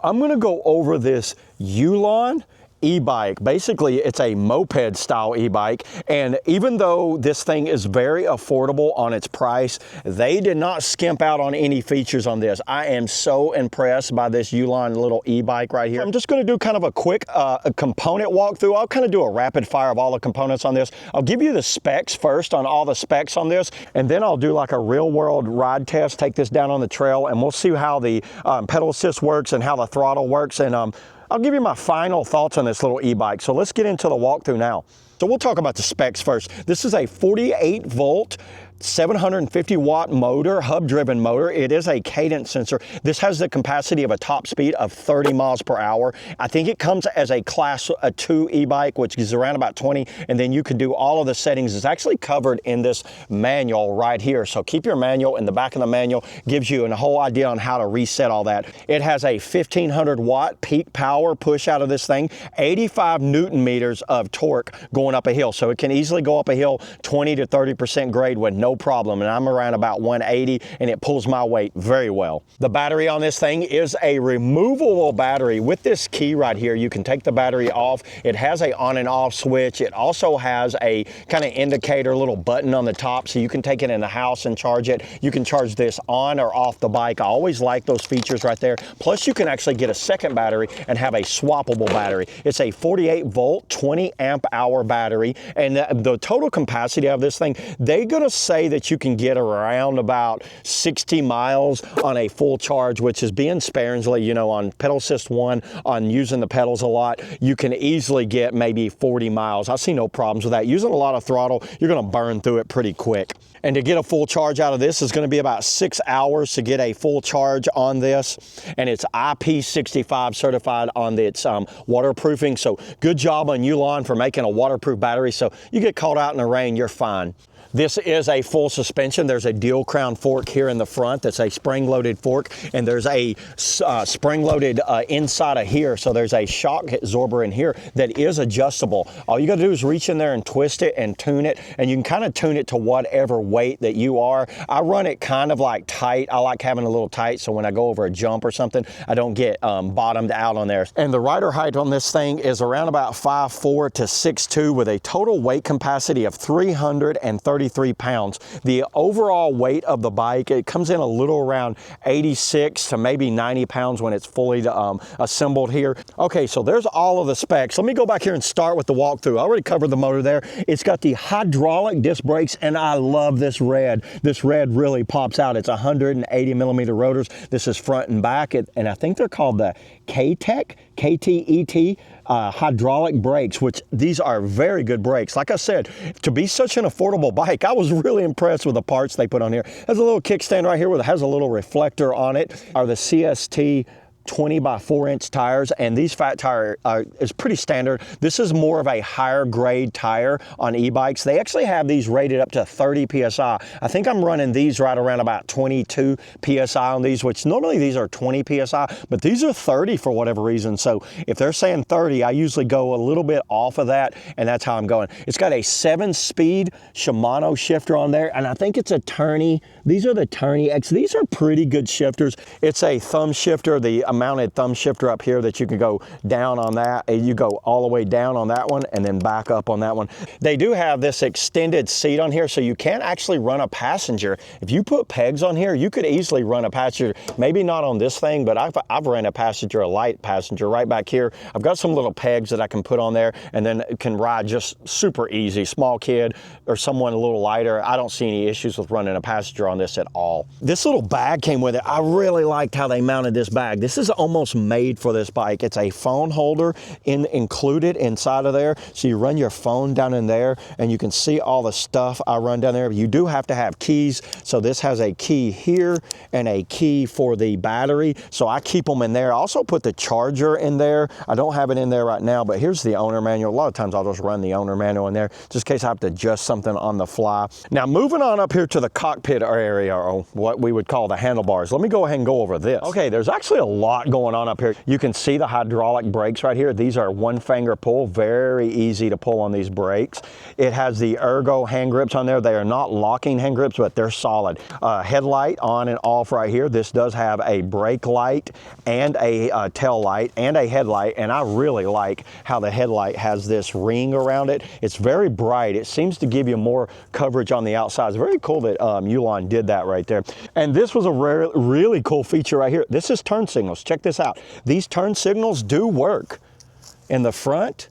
I'm gonna go over this Youlon e-bike. Basically, it's a moped style e-bike, and even though this thing is very affordable on its price, they did not skimp out on any features on this. I am so impressed by this Youlon little e-bike right here. I'm just going to do kind of a quick component walkthrough. I'll kind of do a rapid fire of all the components on this. I'll give you the specs first on all the specs on this, and then I'll do like a real world ride test, take this down on the trail, and we'll see how the pedal assist works and how the throttle works, and I'll give you my final thoughts on this little e-bike. So let's get into the walkthrough now. So we'll talk about the specs first. This is a 48 volt, 750 watt motor, hub driven motor. It is a cadence sensor. This has the capacity of a top speed of 30 miles per hour. I think it comes as a class 2 e-bike, which is around about 20, and then you can do all of the settings. It's actually covered in this manual right here. So keep your manual in the back of the manual, gives you a whole idea on how to reset all that. It has a 1500 watt peak power push out of this thing, 85 Newton meters of torque going up a hill. So it can easily go up a hill 20 to 30% grade with no problem, and I'm around about 180, and it pulls my weight very well. The battery on this thing is a removable battery. With this key right here, you can take the battery off. It has a on and off switch. It also has a kind of indicator little button on the top, so you can take it in the house and charge it. You can charge this on or off the bike. I always like those features right there. Plus you can actually get a second battery and have a swappable battery. It's a 48 volt 20 amp hour battery, and the total capacity of this thing, they're gonna say that you can get around about 60 miles on a full charge, which is being sparingly, you know, on pedal assist 1, on using the pedals a lot, you can easily get maybe 40 miles. I see no problems with that. Using a lot of throttle, you're gonna burn through it pretty quick. And to get a full charge out of this is gonna be about 6 hours to get a full charge on this. And it's IP65 certified on its waterproofing. So good job on Youlon for making a waterproof battery. So you get caught out in the rain, you're fine. This is a full suspension. There's a dual crown fork here in the front that's a spring-loaded fork, and there's a spring-loaded inside of here, so there's a shock absorber in here that is adjustable. All you gotta do is reach in there and twist it and tune it, and you can kind of tune it to whatever weight that you are. I run it kind of like tight. I like having a little tight, so when I go over a jump or something, I don't get bottomed out on there. And the rider height on this thing is around about 5'4" to 6'2", with a total weight capacity of 333 pounds. The overall weight of the bike, it comes in a little around 86 to maybe 90 pounds when it's fully assembled here. Okay, so there's all of the specs. Let me go back here and start with the walkthrough. I already covered the motor there. It's got the hydraulic disc brakes, and I love this red. This red really pops out. It's 180 millimeter rotors. This is front and back, and I think they're called the K-Tech, KTET hydraulic brakes, which these are very good brakes. Like I said, to be such an affordable bike, I was really impressed with the parts they put on here. There's a little kickstand right here where it has a little reflector on it. Are the CST 20 by 4 inch tires, and these fat tire is pretty standard. This is more of a higher grade tire on e-bikes. They actually have these rated up to 30 PSI. I think I'm running these right around about 22 PSI on these, which normally these are 20 PSI, but these are 30 for whatever reason. So if they're saying 30, I usually go a little bit off of that, and that's how I'm going. It's got a 7-speed Shimano shifter on there, and I think it's a Tourney. These are the Tourney X. These are pretty good shifters. It's a thumb shifter, the mounted thumb shifter up here that you can go down on that, and you go all the way down on that one and then back up on that one. They do have this extended seat on here, so you can actually run a passenger. If you put pegs on here, you could easily run a passenger. Maybe not on this thing, but I've ran a passenger, a light passenger right back here. I've got some little pegs that I can put on there, and then it can ride just super easy. Small kid or someone a little lighter, I don't see any issues with running a passenger on this at all. This little bag came with it. I really liked how they mounted this bag. This is almost made for this bike. It's a phone holder included inside of there, so you run your phone down in there and you can see all the stuff I run down there. You do have to have keys, so this has a key here and a key for the battery, so I keep them in there. I also put the charger in there. I don't have it in there right now, but here's the owner manual. A lot of times I'll just run the owner manual in there just in case I have to adjust something on the fly. Now moving on up here to the cockpit area, or what we would call the handlebars, let me go ahead and go over this. Okay, there's actually a lot lot going on up here. You can see the hydraulic brakes right here. These are one finger pull, very easy to pull on these brakes. It has the ergo hand grips on there. They are not locking hand grips, but they're solid. Headlight on and off right here. This does have a brake light and a tail light and a headlight, and I really like how the headlight has this ring around it. It's very bright. It seems to give you more coverage on the outside. It's very cool that Youlon did that right there. And this was a really cool feature right here. This is turn signals. Check this out. These turn signals do work. In the front,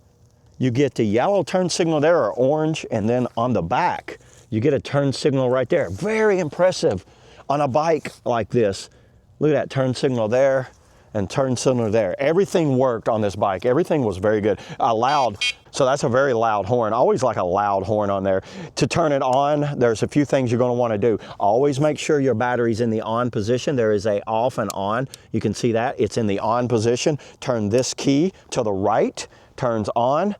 you get the yellow turn signal there, or orange, and then on the back, you get a turn signal right there. Very impressive on a bike like this. Look at that turn signal there and turn signal there. Everything worked on this bike. Everything was very good. Loud, so that's a very loud horn. I always like a loud horn on there. To turn it on, there's a few things you're gonna wanna do. Always make sure your battery's in the on position. There is a off and on. You can see that, it's in the on position. Turn this key to the right, turns on,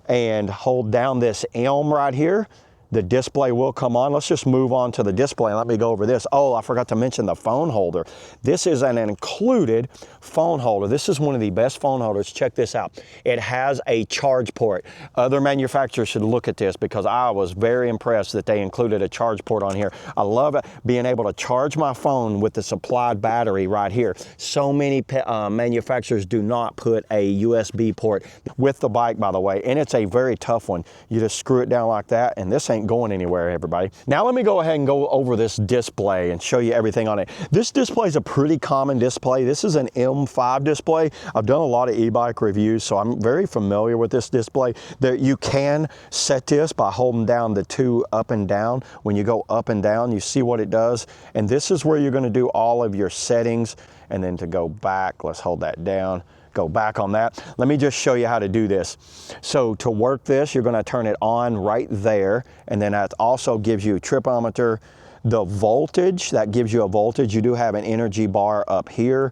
and hold down this elm right here. The display will come on. Let's just move on to the display and let me go over this. Oh, I forgot to mention the phone holder. This is an included phone holder. This is one of the best phone holders. Check this out. It has a charge port. Other manufacturers should look at this because I was very impressed that they included a charge port on here. I love it, being able to charge my phone with the supplied battery right here. So many manufacturers do not put a USB port with the bike, by the way, and it's a very tough one. You just screw it down like that, and this ain't going anywhere, everybody. Now let me go ahead and go over this display and show you everything on it. This display is a pretty common display. This is an M5 display. I've done a lot of e-bike reviews, so I'm very familiar with this display. There, you can set this by holding down the two up and down. When you go up and down, you see what it does. And this is where you're gonna do all of your settings. And then to go back, let's hold that down. Go back on that. Let me just show you how to do this. So to work this, you're gonna turn it on right there, and then that also gives you a tripometer. The voltage, that gives you a voltage. You do have an energy bar up here.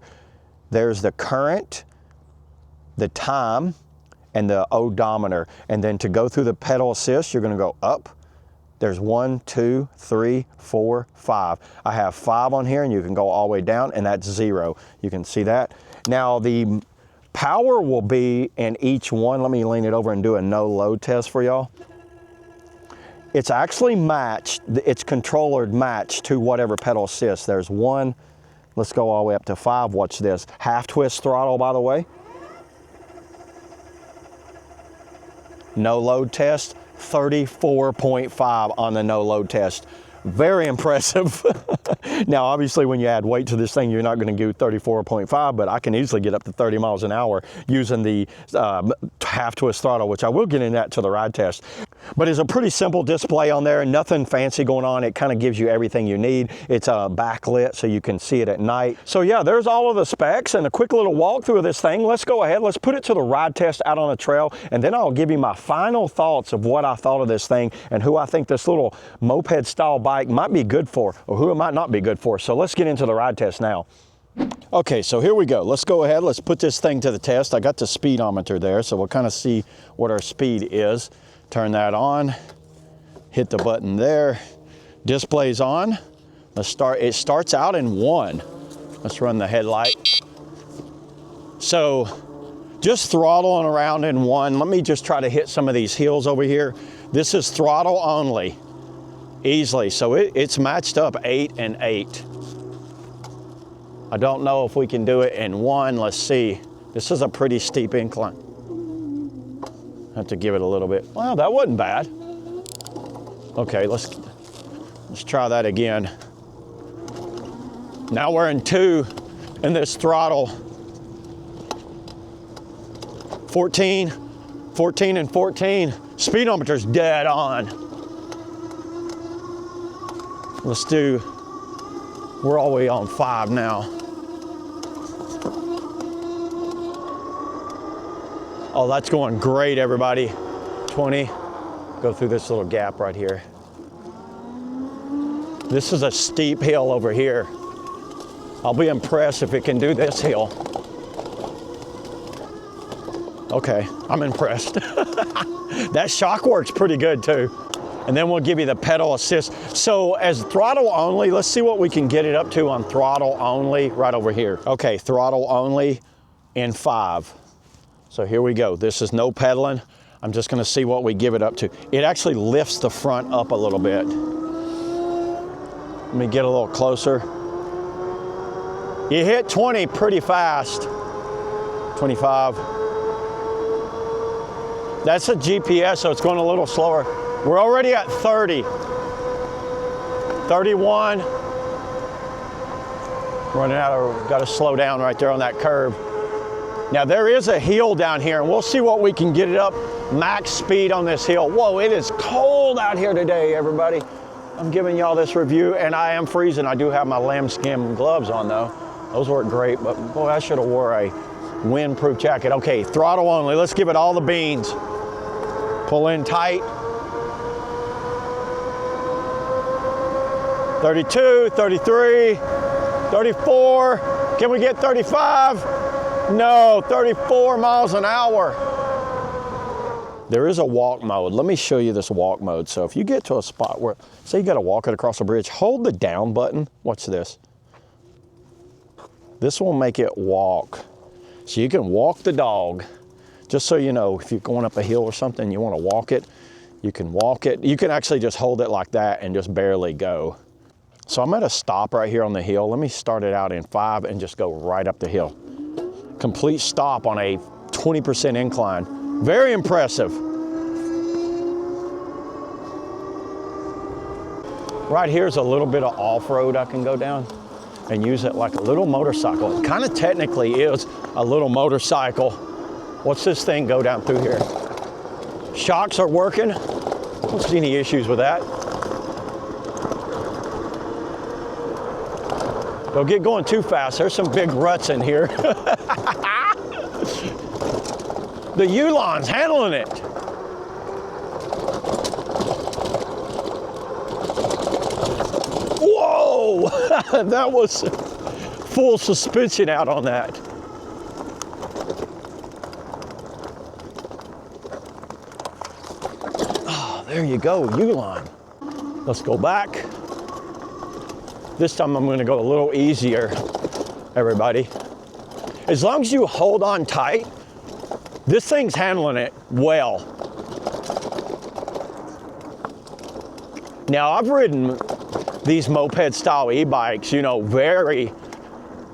There's the current, the time, and the odometer. And then to go through the pedal assist, you're gonna go up. There's 1, 2, 3, 4, 5. I have 5 on here, and you can go all the way down, and that's 0. You can see that. Now the power will be in each one. Let me lean it over and do a no load test for y'all. It's actually matched, it's controller matched to whatever pedal assist. There's 1, let's go all the way up to 5, watch this. Half twist throttle, by the way. No load test, 34.5 on the no load test. Very impressive. Now, obviously, when you add weight to this thing, you're not going to do 34.5, but I can easily get up to 30 miles an hour using the half twist throttle, which I will get in that to the ride test. But it's a pretty simple display on there, nothing fancy going on. It kind of gives you everything you need. It's backlit so you can see it at night. So yeah, there's all of the specs and a quick little walkthrough of this thing. Let's go ahead, let's put it to the ride test out on a trail, and then I'll give you my final thoughts of what I thought of this thing and who I think this little moped style bike might be good for, or who it might not be good for. So let's get into the ride test now. Okay, so here we go. Let's go ahead, let's put this thing to the test. I got the speedometer there, so we'll kind of see what our speed is. Turn that on, hit the button there. Display's on. Let's start, it starts out in 1. Let's run the headlight. So just throttling around in 1. Let me just try to hit some of these hills over here. This is throttle only, easily. So it's matched up 8 and 8. I don't know if we can do it in 1. Let's see. This is a pretty steep incline. Have to give it a little bit. Well, that wasn't bad. Okay, let's try that again. Now we're in 2 in this throttle. 14, 14 and 14. Speedometer's dead on. Let's do, we're all the way on 5 now. Oh, that's going great, everybody. 20, go through this little gap right here. This is a steep hill over here. I'll be impressed if it can do this hill. Okay, I'm impressed. That shock works pretty good too. and then we'll give you the pedal assist. So as throttle only, let's see what we can get it up to on throttle only right over here. Okay, throttle only in 5. So here we go. This is no pedaling. I'm just gonna see what we give it up to. It actually lifts the front up a little bit. Let me get a little closer. You hit 20 pretty fast. 25. That's a GPS, so it's going a little slower. We're already at 30. 31. Running out of, got to slow down right there on that curve. Now there is a hill down here, and we'll see what we can get it up max speed on this hill. Whoa, it is cold out here today, everybody. I'm giving y'all this review, and I am freezing. I do have my lambskin gloves on though. Those work great, but boy, I should have wore a windproof jacket. Okay, throttle only. Let's give it all the beans. Pull in tight. 32, 33, 34. Can we get 35? No, 34 miles an hour. There is a walk mode. Let me show you this walk mode. So if you get to a spot where, say you gotta walk it across a bridge, hold the down button. Watch this. This will make it walk. So you can walk the dog. Just so you know, if you're going up a hill or something, you wanna walk it, you can walk it. You can actually just hold it like that and just barely go. So I'm at a stop right here on the hill. Let me start it out in 5 and just go right up the hill. Complete stop on a 20% incline. Very impressive. Right here's a little bit of off-road I can go down and use it like a little motorcycle. It kind of technically is a little motorcycle. What's this thing go down through here? Shocks are working. Don't see any issues with that. Don't get going too fast. There's some big ruts in here. The Youlon's handling it. Whoa! That was full suspension out on that. Oh, there you go, Youlon. Let's go back. This time I'm gonna go a little easier, everybody. As long as you hold on tight, this thing's handling it well. Now I've ridden these moped style e-bikes, you know, very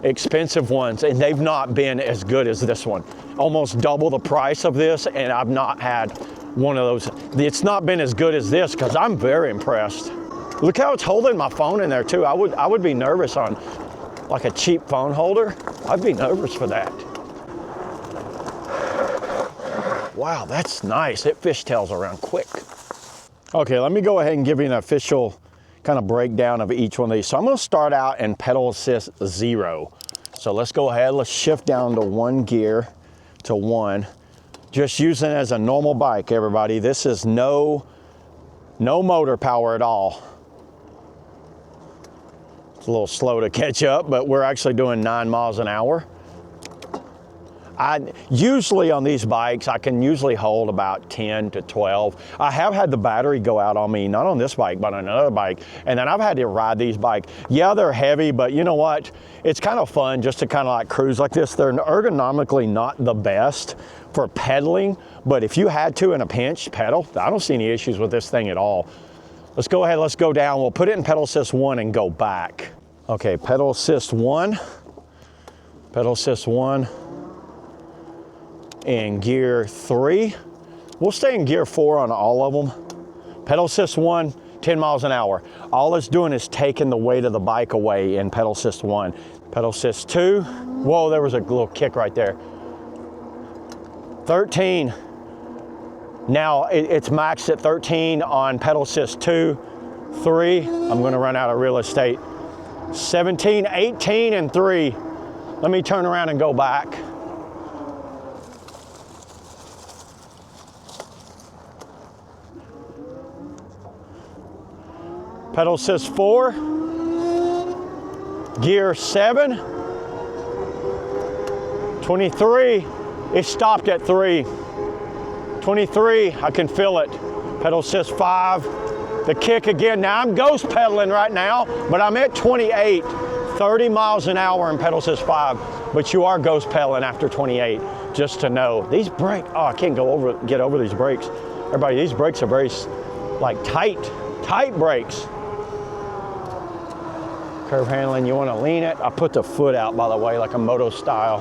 expensive ones, and they've not been as good as this one. Almost double the price of this, and I've not had one of those. It's not been as good as this because I'm very impressed. Look how it's holding my phone in there too. I would be nervous on like a cheap phone holder. I'd be nervous for that. Wow, that's nice. It fishtails around quick. Okay, let me go ahead and give you an official kind of breakdown of each one of these. So I'm gonna start out in pedal assist 0. So let's go ahead, let's shift down to 1 gear to 1. Just using it as a normal bike, everybody. This is no motor power at all. It's a little slow to catch up, but we're actually doing 9 miles an hour. Usually on these bikes, I can usually hold about 10 to 12. I have had the battery go out on me, not on this bike, but on another bike. And then I've had to ride these bikes. Yeah, they're heavy, but you know what? It's kind of fun just to kind of like cruise like this. They're ergonomically not the best for pedaling, but if you had to in a pinch pedal, I don't see any issues with this thing at all. Let's go ahead, let's go down. We'll put it in pedal assist 1 and go back. Okay, pedal assist 1. Pedal assist 1. In gear 3. We'll stay in gear 4 on all of them. Pedal assist 1, 10 miles an hour. All it's doing is taking the weight of the bike away in pedal assist 1. Pedal assist 2. Whoa, there was a little kick right there. 13. Now it's maxed at 13 on pedal assist 2, 3. I'm gonna run out of real estate. 17, 18, and 3. Let me turn around and go back. Pedal assist 4, gear 7, 23, it stopped at 3. 23, I can feel it. Pedal assist 5, The kick again. Now I'm ghost pedaling right now, but I'm at 28, 30 miles an hour in pedal assist 5, but you are ghost pedaling after 28, just to know. These brakes, oh, I can't get over these brakes. Everybody, these brakes are very, like, tight brakes. Curve handling, you want to lean it. I put the foot out, by the way, like a moto style.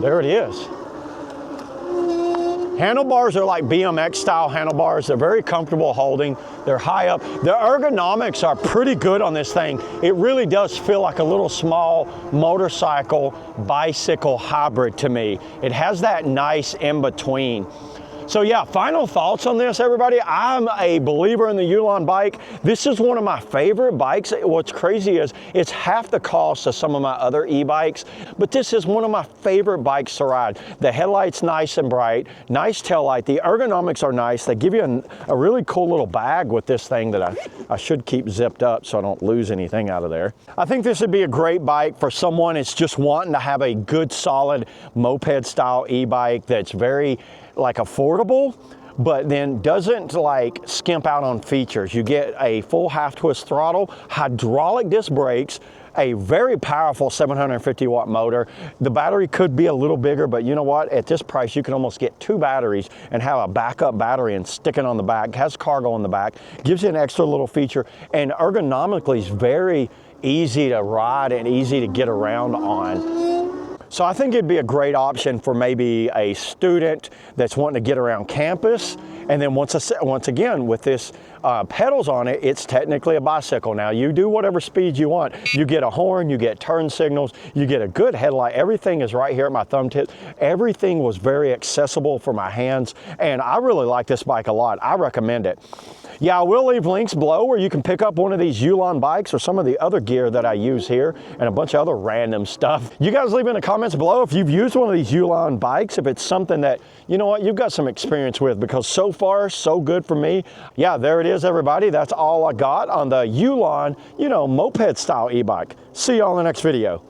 There it is. Handlebars are like BMX style handlebars. They're very comfortable holding. They're high up. The ergonomics are pretty good on this thing. It really does feel like a little small motorcycle, bicycle hybrid to me. It has that nice in between. So yeah, final thoughts on this, everybody. I'm a believer in the Youlon bike. This is one of my favorite bikes. What's crazy is it's half the cost of some of my other e-bikes, but this is one of my favorite bikes to ride. The headlight's nice and bright, nice tail light. The ergonomics are nice. They give you a really cool little bag with this thing that I should keep zipped up so I don't lose anything out of there. I think this would be a great bike for someone that's just wanting to have a good, solid moped style e-bike that's very like affordable, but then doesn't like skimp out on features. You get a full half twist throttle, hydraulic disc brakes, a very powerful 750 watt motor. The battery could be a little bigger, but you know what? At this price, you can almost get 2 batteries and have a backup battery and stick it on the back. It has cargo on the back, gives you an extra little feature, and ergonomically is very easy to ride and easy to get around on. So I think it'd be a great option for maybe a student that's wanting to get around campus. And then once again, with this pedals on it, it's technically a bicycle. Now you do whatever speed you want. You get a horn, you get turn signals, you get a good headlight. Everything is right here at my thumb tip. Everything was very accessible for my hands. And I really like this bike a lot. I recommend it. Yeah, I will leave links below where you can pick up one of these Youlon bikes or some of the other gear that I use here and a bunch of other random stuff. You guys leave in the comments below if you've used one of these Youlon bikes, if it's something that, you know what, you've got some experience with, because so far, so good for me. Yeah, there it is, everybody. That's all I got on the Youlon, you know, moped style e-bike. See you all in the next video.